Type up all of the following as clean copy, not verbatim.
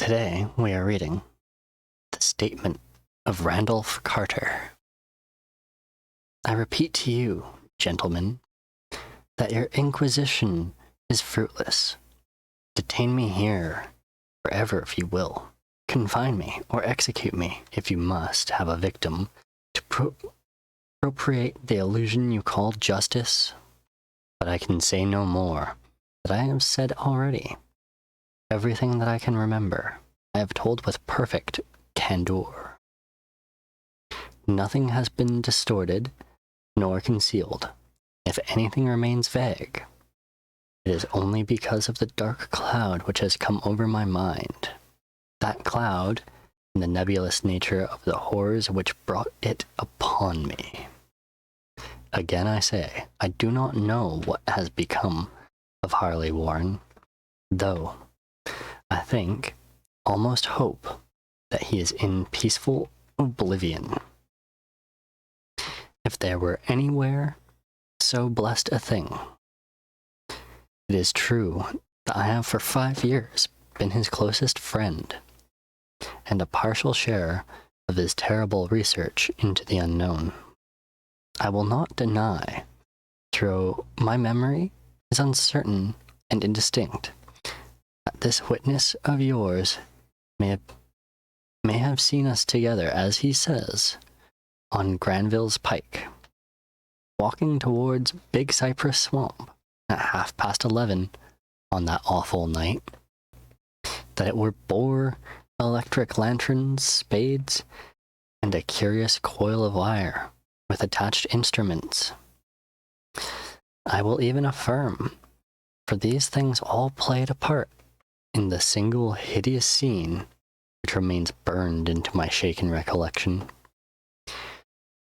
Today we are reading the statement of Randolph Carter. I repeat to you, gentlemen, that your inquisition is fruitless. Detain me here forever if you will. Confine me or execute me if you must have a victim to appropriate the illusion you call justice. But I can say no more that I have said already. Everything that I can remember, I have told with perfect candor. Nothing has been distorted nor concealed. If anything remains vague, it is only because of the dark cloud which has come over my mind. That cloud, and the nebulous nature of the horrors which brought it upon me. Again I say, I do not know what has become of Harley Warren, though I think, almost hope, that he is in peaceful oblivion. If there were anywhere so blessed a thing, it is true that I have for 5 years been his closest friend, and a partial share of his terrible research into the unknown. I will not deny, though my memory is uncertain and indistinct, that this witness of yours may have seen us together, as he says, on Granville's Pike, walking towards Big Cypress Swamp at 11:30 on that awful night. That it were bore electric lanterns, spades, and a curious coil of wire with attached instruments. I will even affirm, for these things all played a part in the single hideous scene which remains burned into my shaken recollection.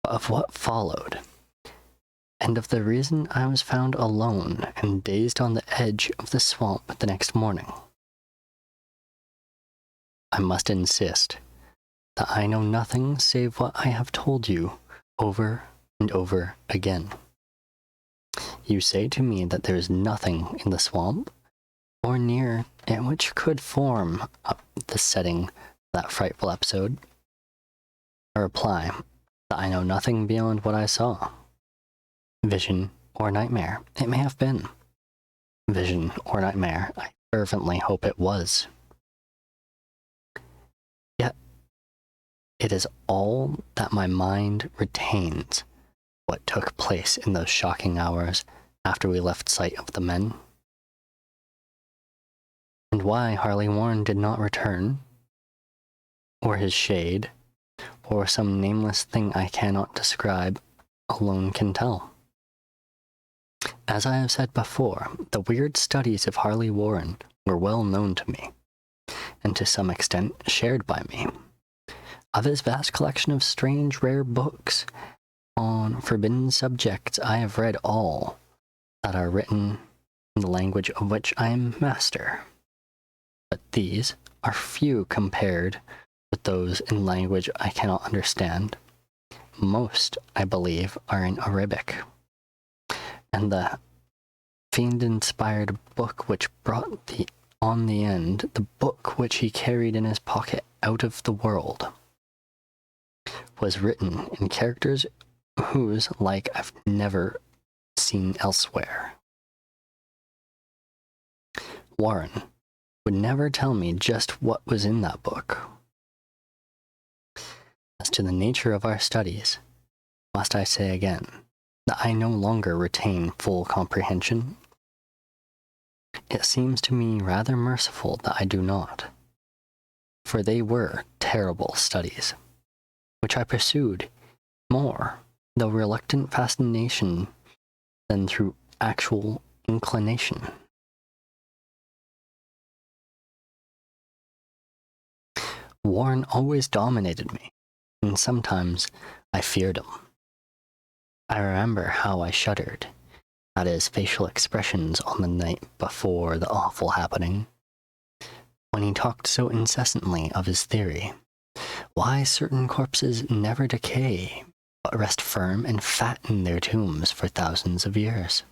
But of what followed, and of the reason I was found alone and dazed on the edge of the swamp the next morning, I must insist that I know nothing save what I have told you over and over again. You say to me that there is nothing in the swamp or near it which could form up the setting of that frightful episode. I reply that I know nothing beyond what I saw. Vision or nightmare, it may have been. Vision or nightmare, I fervently hope it was. Yet, it is all that my mind retains what took place in those shocking hours after we left sight of the men. And why Harley Warren did not return, or his shade, or some nameless thing I cannot describe, alone can tell. As I have said before, the weird studies of Harley Warren were well known to me, and to some extent shared by me. Of his vast collection of strange, rare books on forbidden subjects, I have read all that are written in the language of which I am master. But these are few compared with those in language I cannot understand. Most, I believe, are in Arabic. And the fiend-inspired book which brought on the end, the book which he carried in his pocket out of the world, was written in characters whose like I've never seen elsewhere. Warren would never tell me just what was in that book. As to the nature of our studies, must I say again that I no longer retain full comprehension? It seems to me rather merciful that I do not, for they were terrible studies, which I pursued more, though reluctant fascination, than through actual inclination. Warren always dominated me, and sometimes I feared him. I remember how I shuddered at his facial expressions on the night before the awful happening, when he talked so incessantly of his theory, why certain corpses never decay, but rest firm and fat in their tombs for thousands of years.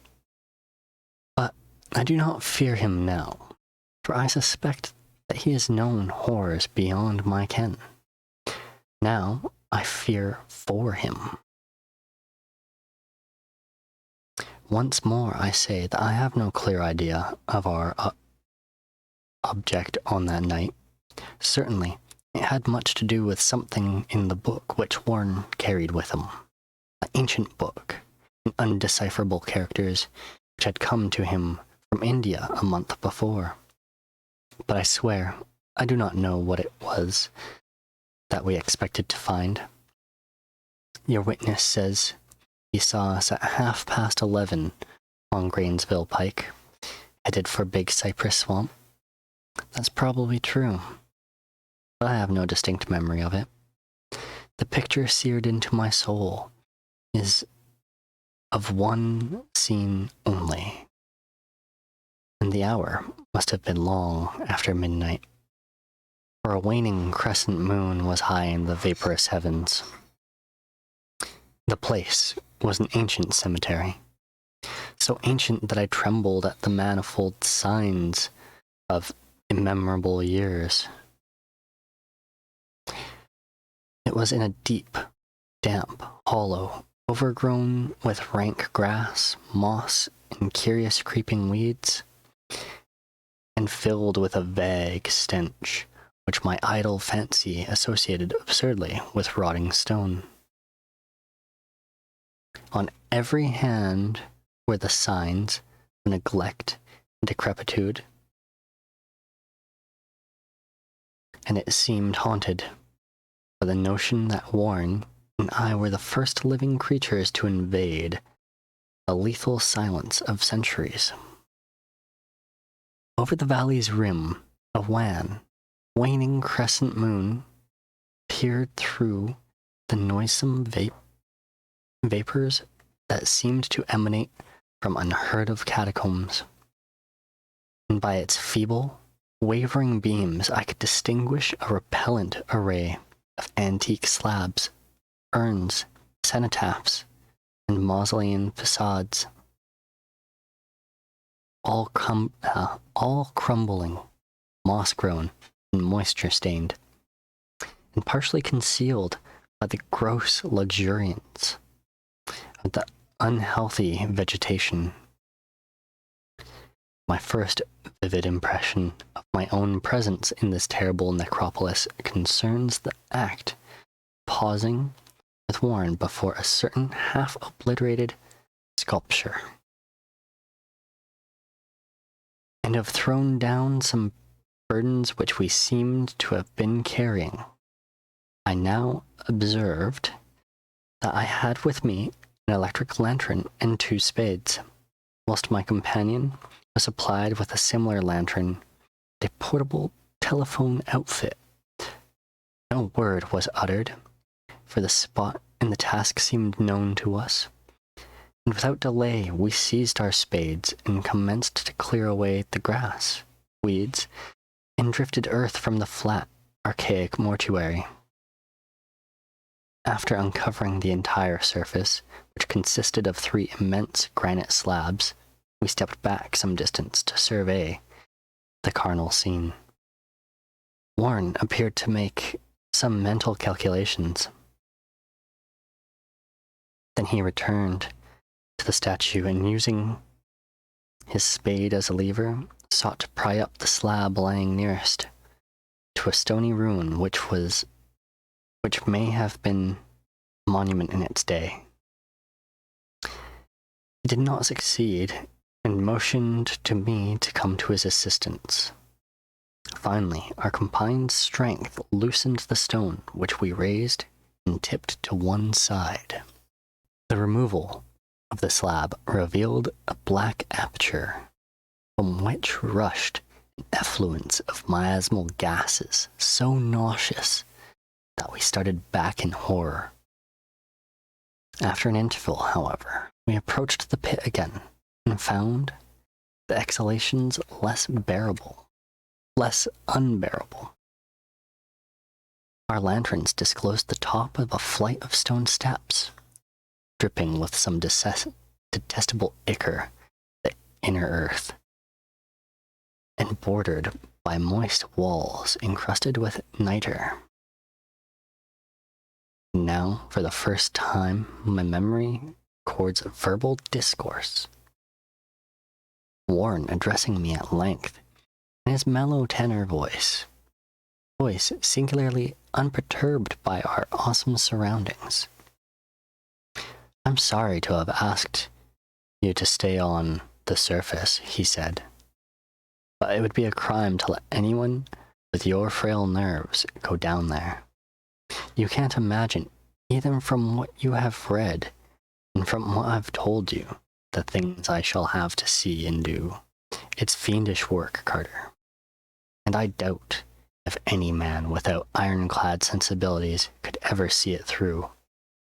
But I do not fear him now, for I suspect that he has known horrors beyond my ken. Now I fear for him. Once more I say that I have no clear idea of our object on that night. Certainly, it had much to do with something in the book which Warren carried with him. An ancient book, in undecipherable characters, which had come to him from India a month before. But I swear, I do not know what it was that we expected to find. Your witness says he saw us at 11:30 on Grainsville Pike, headed for Big Cypress Swamp. That's probably true, but I have no distinct memory of it. The picture seared into my soul is of one scene only, and the hour must have been long after midnight, for a waning crescent moon was high in the vaporous heavens. The place was an ancient cemetery, so ancient that I trembled at the manifold signs of immemorable years. It was in a deep, damp hollow, overgrown with rank grass, moss, and curious creeping weeds, and filled with a vague stench which my idle fancy associated absurdly with rotting stone. On every hand were the signs of neglect and decrepitude, and it seemed haunted by the notion that Warren and I were the first living creatures to invade the lethal silence of centuries. Over the valley's rim, a waning crescent moon peered through the noisome vapors that seemed to emanate from unheard-of catacombs, and by its feeble, wavering beams I could distinguish a repellent array of antique slabs, urns, cenotaphs, and mausolean facades, all crumbling, moss-grown, and moisture-stained, and partially concealed by the gross luxuriance of the unhealthy vegetation. My first vivid impression of my own presence in this terrible necropolis concerns the act of pausing with Warren before a certain half-obliterated sculpture, and have thrown down some burdens which we seemed to have been carrying. I now observed that I had with me an electric lantern and 2 spades, whilst my companion was supplied with a similar lantern and a portable telephone outfit. No word was uttered, for the spot and the task seemed known to us, and without delay we seized our spades and commenced to clear away the grass, weeds, and drifted earth from the flat, archaic mortuary. After uncovering the entire surface, which consisted of 3 immense granite slabs, we stepped back some distance to survey the carnal scene. Warren appeared to make some mental calculations. Then he returned to the statue and, using his spade as a lever, sought to pry up the slab lying nearest to a stony ruin which may have been a monument in its day. He did not succeed and motioned to me to come to his assistance. Finally, our combined strength loosened the stone, which we raised and tipped to one side. The removal of the slab revealed a black aperture from which rushed an effluence of miasmal gases so nauseous that we started back in horror. After an interval, however, we approached the pit again and found the exhalations less unbearable. Our lanterns disclosed the top of a flight of stone steps, dripping with some detestable ichor, the inner earth, and bordered by moist walls encrusted with niter. Now, for the first time, my memory records verbal discourse. Warren addressing me at length in his mellow tenor voice singularly unperturbed by our awesome surroundings. "I'm sorry to have asked you to stay on the surface," he said, "but it would be a crime to let anyone with your frail nerves go down there. You can't imagine, even from what you have read and from what I've told you, the things I shall have to see and do. It's fiendish work, Carter, and I doubt if any man without ironclad sensibilities could ever see it through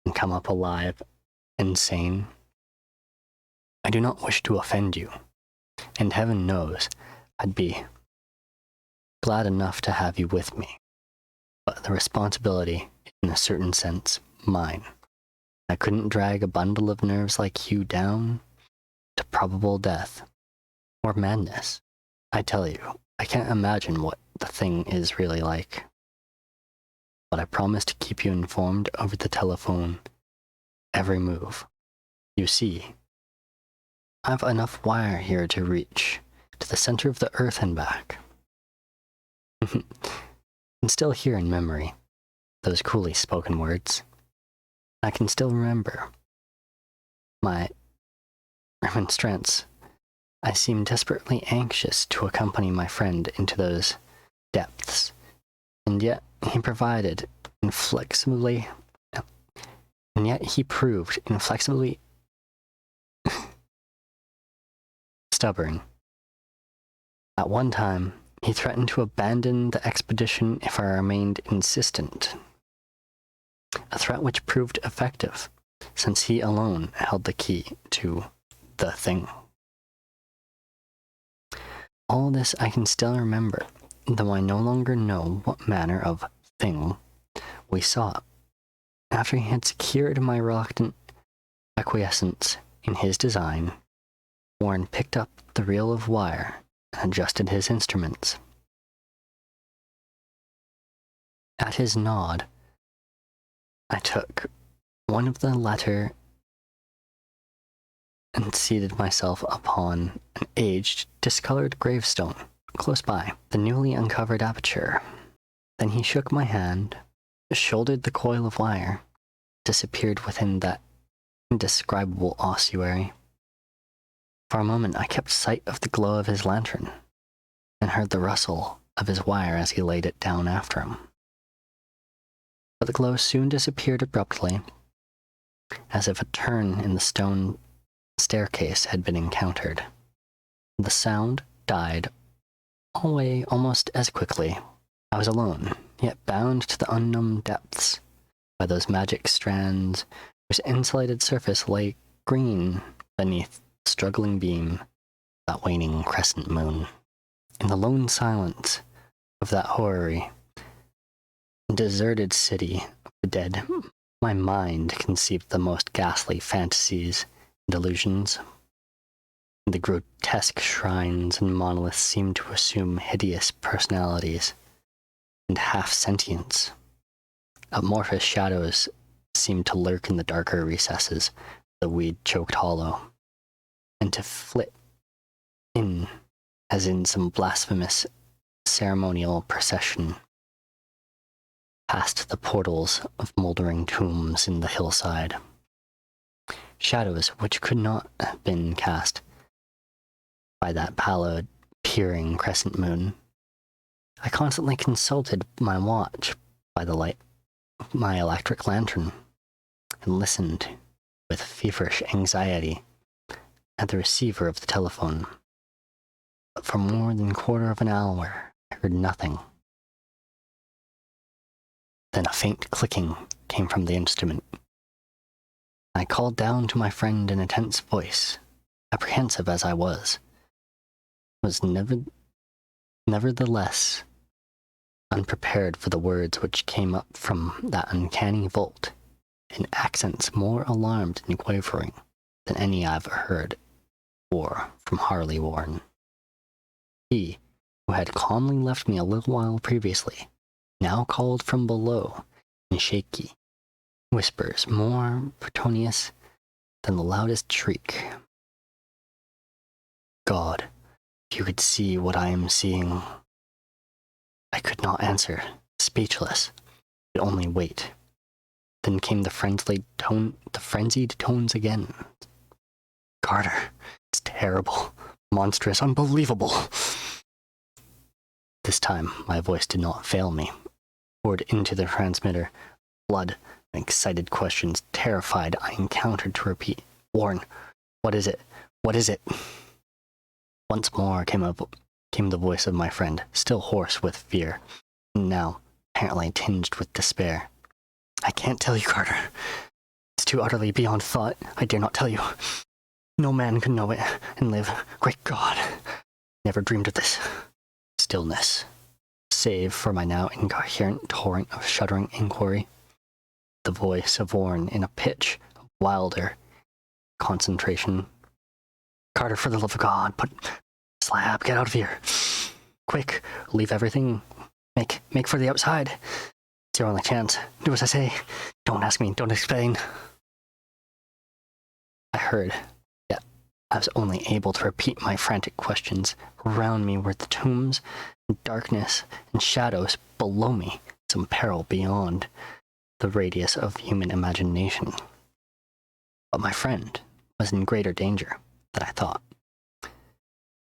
and come up alive and sane. I do not wish to offend you, and heaven knows I'd be glad enough to have you with me, but the responsibility is in a certain sense mine. I couldn't drag a bundle of nerves like you down to probable death or madness. I tell you, I can't imagine what the thing is really like, but I promise to keep you informed over the telephone every move. You see, I've enough wire here to reach to the center of the earth and back." And still hear in memory those coolly spoken words. I can still remember my remonstrance. I seemed desperately anxious to accompany my friend into those depths, and yet he proved inflexibly stubborn. At one time, he threatened to abandon the expedition if I remained insistent, a threat which proved effective, since he alone held the key to the thing. All this I can still remember, though I no longer know what manner of thing we sought. After he had secured my reluctant acquiescence in his design, Warren picked up the reel of wire and adjusted his instruments. At his nod, I took one of the latter and seated myself upon an aged, discolored gravestone close by the newly uncovered aperture. Then he shook my hand, shouldered the coil of wire, disappeared within that indescribable ossuary. For a moment I kept sight of the glow of his lantern, and heard the rustle of his wire as he laid it down after him. But the glow soon disappeared abruptly, as if a turn in the stone staircase had been encountered. The sound died away almost as quickly. I was alone, yet bound to the unknown depths by those magic strands whose insulated surface lay green beneath the struggling beam of that waning crescent moon. In the lone silence of that hoary, deserted city of the dead, my mind conceived the most ghastly fantasies and illusions. The grotesque shrines and monoliths seemed to assume hideous personalities and half-sentience. Amorphous shadows seemed to lurk in the darker recesses of the weed-choked hollow, and to flit in as in some blasphemous ceremonial procession past the portals of moldering tombs in the hillside. Shadows which could not have been cast by that pallid, peering crescent moon. I constantly consulted my watch by the light of my electric lantern, and listened with feverish anxiety at the receiver of the telephone. But for more than a quarter of an hour, I heard nothing. Then a faint clicking came from the instrument. I called down to my friend in a tense voice, apprehensive as I was nevertheless unprepared for the words which came up from that uncanny vault in accents more alarmed and quavering than any I've heard or from Harley Warren. He, who had calmly left me a little while previously, now called from below in shaky whispers more pertonious than the loudest shriek. God, if you could see what I am seeing. I could not answer, speechless, could only wait. Then came the frenzied tones again. Carter, it's terrible, monstrous, unbelievable. This time, my voice did not fail me. Poured into the transmitter, blood and excited questions, terrified I encountered to repeat. Warren, what is it? What is it? Once more came the voice of my friend, still hoarse with fear, and now apparently tinged with despair. I can't tell you, Carter. It's too utterly beyond thought. I dare not tell you. No man could know it and live. Great God. Never dreamed of this. Stillness. Save for my now incoherent torrent of shuddering inquiry. The voice of Warren in a pitch of wilder concentration. Carter, for the love of God, put slab, get out of here. Quick, leave everything. Make for the outside. It's your only chance. Do as I say. Don't ask me, don't explain. I heard, yet I was only able to repeat my frantic questions. Around me were the tombs, and darkness, and shadows below me, some peril beyond the radius of human imagination. But my friend was in greater danger than I thought.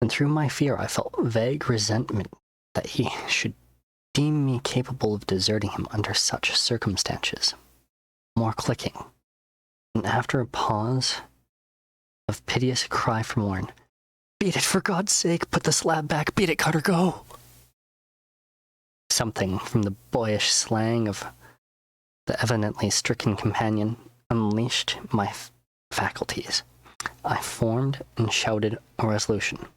And through my fear I felt vague resentment that he should deem me capable of deserting him under such circumstances. More clicking, and after a pause of piteous cry from Warren, "Beat it, for God's sake, put the slab back, beat it, Carter, go!" Something from the boyish slang of the evidently stricken companion unleashed my faculties. I formed and shouted a resolution.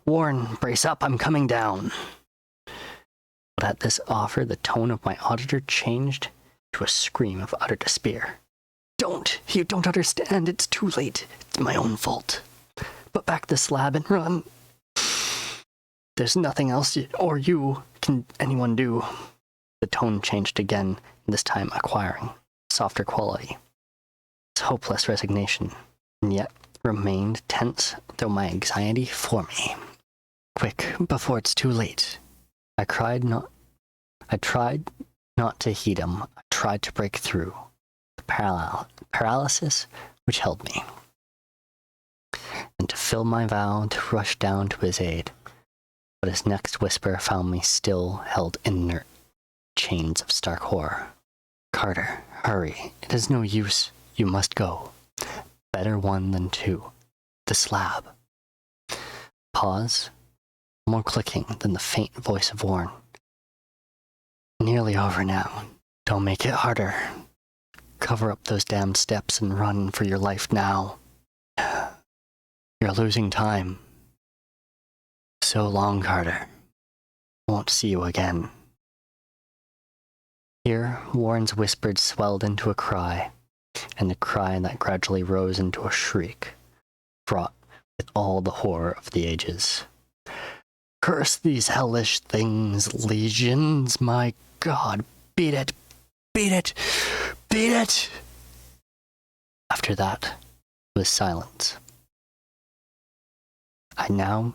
"Warren, brace up, I'm coming down." But at this offer, the tone of my auditor changed to a scream of utter despair. "Don't! You don't understand. It's too late. It's my own fault. Put back the slab and run. There's nothing else can anyone do." The tone changed again, this time acquiring softer quality. Its hopeless resignation, and yet remained tense though my anxiety for me. "Quick, before it's too late." I tried not to heed him. I tried to break through the paralysis which held me, and to fill my vow to rush down to his aid. But his next whisper found me still held inert, chains of stark horror. "Carter, hurry. It is no use. You must go. Better one than two. The slab." Pause. More clicking than the faint voice of Warren. "Nearly over now. Don't make it harder. Cover up those damned steps and run for your life now. You're losing time. So long, Carter. Won't see you again." Here, Warren's whispered swelled into a cry, and a cry that gradually rose into a shriek, fraught with all the horror of the ages. "Curse these hellish things, legions, my God, beat it, beat it, beat it!" After that was silence. I know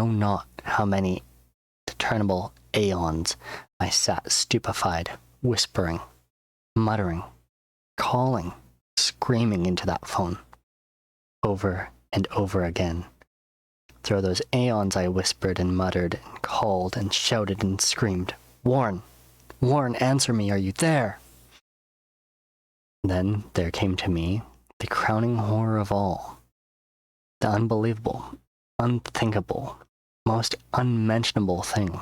not how many interminable aeons I sat stupefied, whispering, muttering, calling, screaming into that phone, over and over again. Through those aeons I whispered and muttered and called and shouted and screamed, "Warren! Warren, answer me, are you there?" Then there came to me the crowning horror of all, the unbelievable, unthinkable, most unmentionable thing.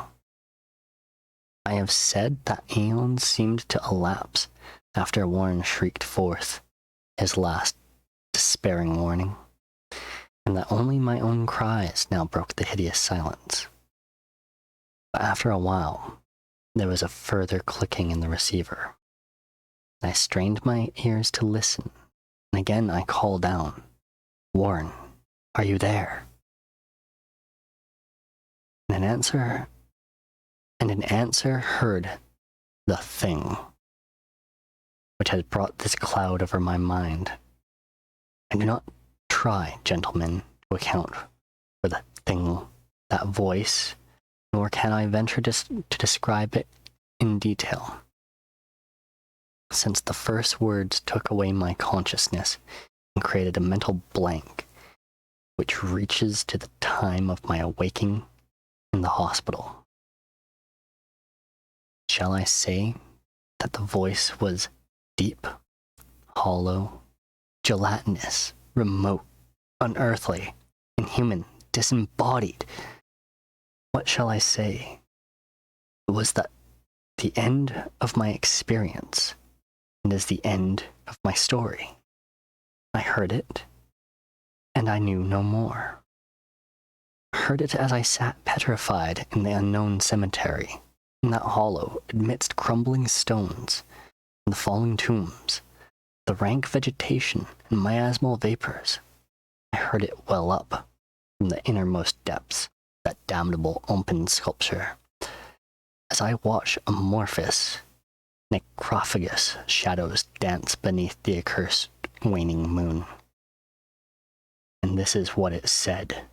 I have said that aeons seemed to elapse after Warren shrieked forth his last despairing warning, and that only my own cries now broke the hideous silence. But after a while, there was a further clicking in the receiver. I strained my ears to listen, and again I called down, "Warren, are you there?" And an answer heard the thing, which has brought this cloud over my mind. I do not try, gentlemen, to account for the thing, that voice, nor can I venture to describe it in detail, since the first words took away my consciousness and created a mental blank which reaches to the time of my awaking in the hospital. Shall I say that the voice was deep, hollow, gelatinous, remote, unearthly, inhuman, disembodied? What shall I say? It was the end of my experience, and is the end of my story. I heard it, and I knew no more. I heard it as I sat petrified in the unknown cemetery, in that hollow amidst crumbling stones and the falling tombs, the rank vegetation and miasmal vapors. I heard it well up from the innermost depths of that damnable open sculpture, as I watch amorphous, necrophagous shadows dance beneath the accursed waning moon. And this is what it said.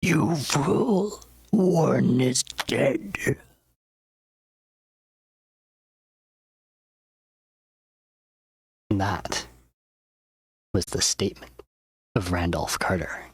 "You fool, Warren is dead." And that was the statement of Randolph Carter.